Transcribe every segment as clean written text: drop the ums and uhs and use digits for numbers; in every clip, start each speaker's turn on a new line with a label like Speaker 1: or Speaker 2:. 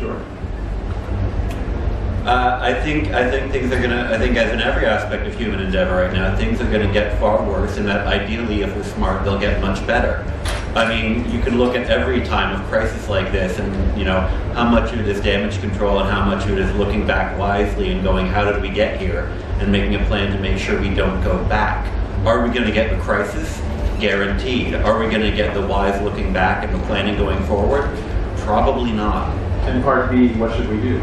Speaker 1: Sure.
Speaker 2: I think things are gonna. I think, as in every aspect of human endeavor right now, things are gonna get far worse, and that ideally, if we're smart, they'll get much better. I mean, you can look at every time of crisis like this, and you know how much of it is damage control, and how much of it is looking back wisely and going, how did we get here, and making a plan to make sure we don't go back. Are we going to get the crisis? Guaranteed. Are we going to get the wise looking back and the planning going forward? Probably not.
Speaker 1: And part B, what should we do?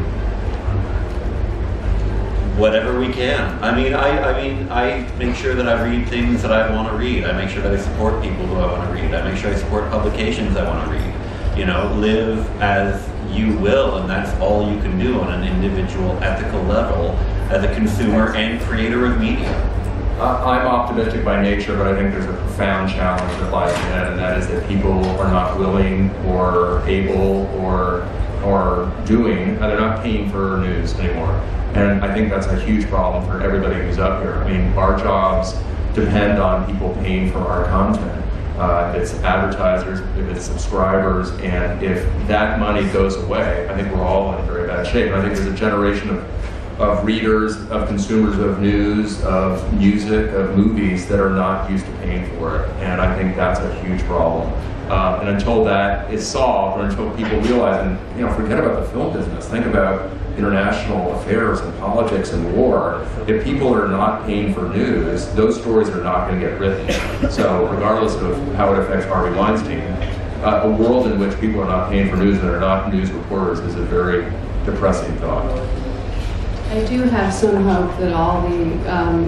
Speaker 2: Whatever we can. I mean, I make sure that I read things that I want to read. I make sure that I support people who I want to read. I make sure I support publications I want to read. You know, live as you will, and that's all you can do on an individual ethical level as a consumer and creator of media.
Speaker 3: I'm optimistic by nature, but I think there's a profound challenge that lies ahead, and that is that people are not willing or able or doing, they're not paying for news anymore. And I think that's a huge problem for everybody who's up here. I mean, our jobs depend on people paying for our content. If it's advertisers, if it's subscribers, and if that money goes away, I think we're all in very bad shape. And I think there's a generation of readers, of consumers of news, of music, of movies that are not used to paying for it. And I think that's a huge problem. And until that is solved, or until people realize, and you know, forget about the film business, think about international affairs and politics and war. If people are not paying for news, those stories are not going to get written. So regardless of how it affects Harvey Weinstein, a world in which people are not paying for news and are not news reporters is a very depressing thought.
Speaker 4: I do have some hope that all the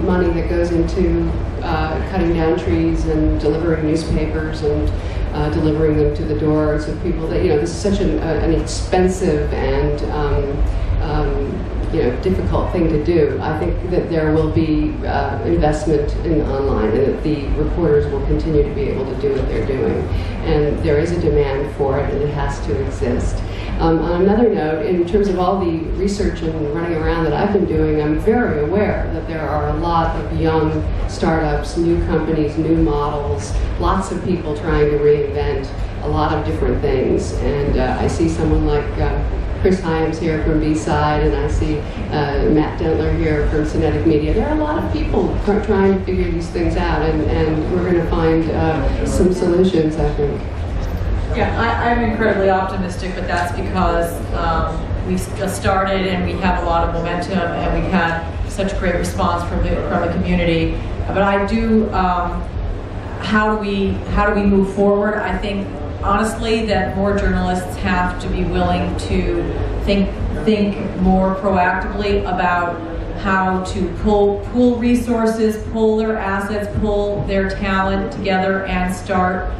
Speaker 4: money that goes into cutting down trees and delivering newspapers and delivering them to the doors of people, that, you know, this is such an expensive and you know, difficult thing to do. I think that there will be investment in online, and that the reporters will continue to be able to do what they're doing. And there is a demand for it, and it has to exist. On another note, in terms of all the research and running around that I've been doing, I'm very aware that there are a lot of young startups, new companies, new models, lots of people trying to reinvent a lot of different things. And I see someone like Chris Hyams here from B-Side, and I see Matt Dentler here from Cinetic Media. There are a lot of people trying to figure these things out, and we're going to find some solutions, I think.
Speaker 5: Yeah, I'm incredibly optimistic, but that's because we've just started and we have a lot of momentum, and we've had such great response from the community. But I do, how do we move forward? I think honestly that more journalists have to be willing to think more proactively about how to pool resources, pull their assets, pull their talent together, and start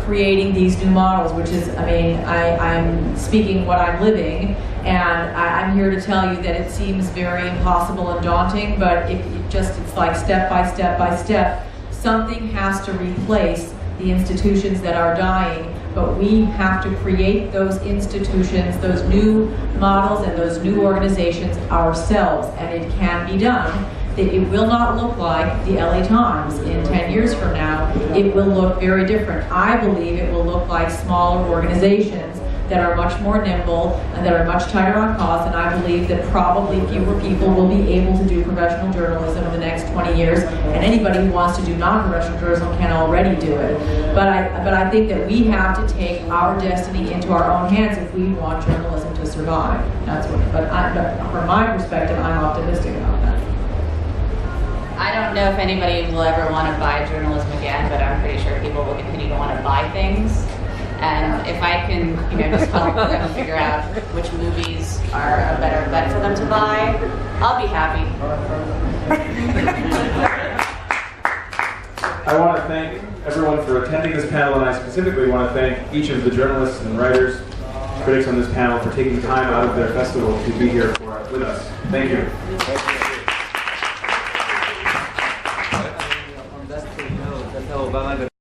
Speaker 5: creating these new models, which is, I mean, I'm speaking what I'm living, and I'm here to tell you that it seems very impossible and daunting, but it's like step by step by step, something has to replace the institutions that are dying, but we have to create those institutions, those new models and those new organizations ourselves, and it can be done. It will not look like the LA Times in 10 years from now. It will look very different. I believe it will look like smaller organizations that are much more nimble and that are much tighter on cost, and I believe that probably fewer people will be able to do professional journalism in the next 20 years, and anybody who wants to do non-professional journalism can already do it. But I think that we have to take our destiny into our own hands if we want journalism to survive. That's what. But from my perspective, I'm optimistic about that.
Speaker 6: I don't know if anybody will ever want to buy journalism again, but I'm pretty sure people will continue to want to buy things. And if I can, just help them figure out which movies are a better bet for them to buy, I'll be happy.
Speaker 1: I want to thank everyone for attending this panel, and I specifically want to thank each of the journalists and writers, critics on this panel for taking time out of their festival to be here with us. Thank you.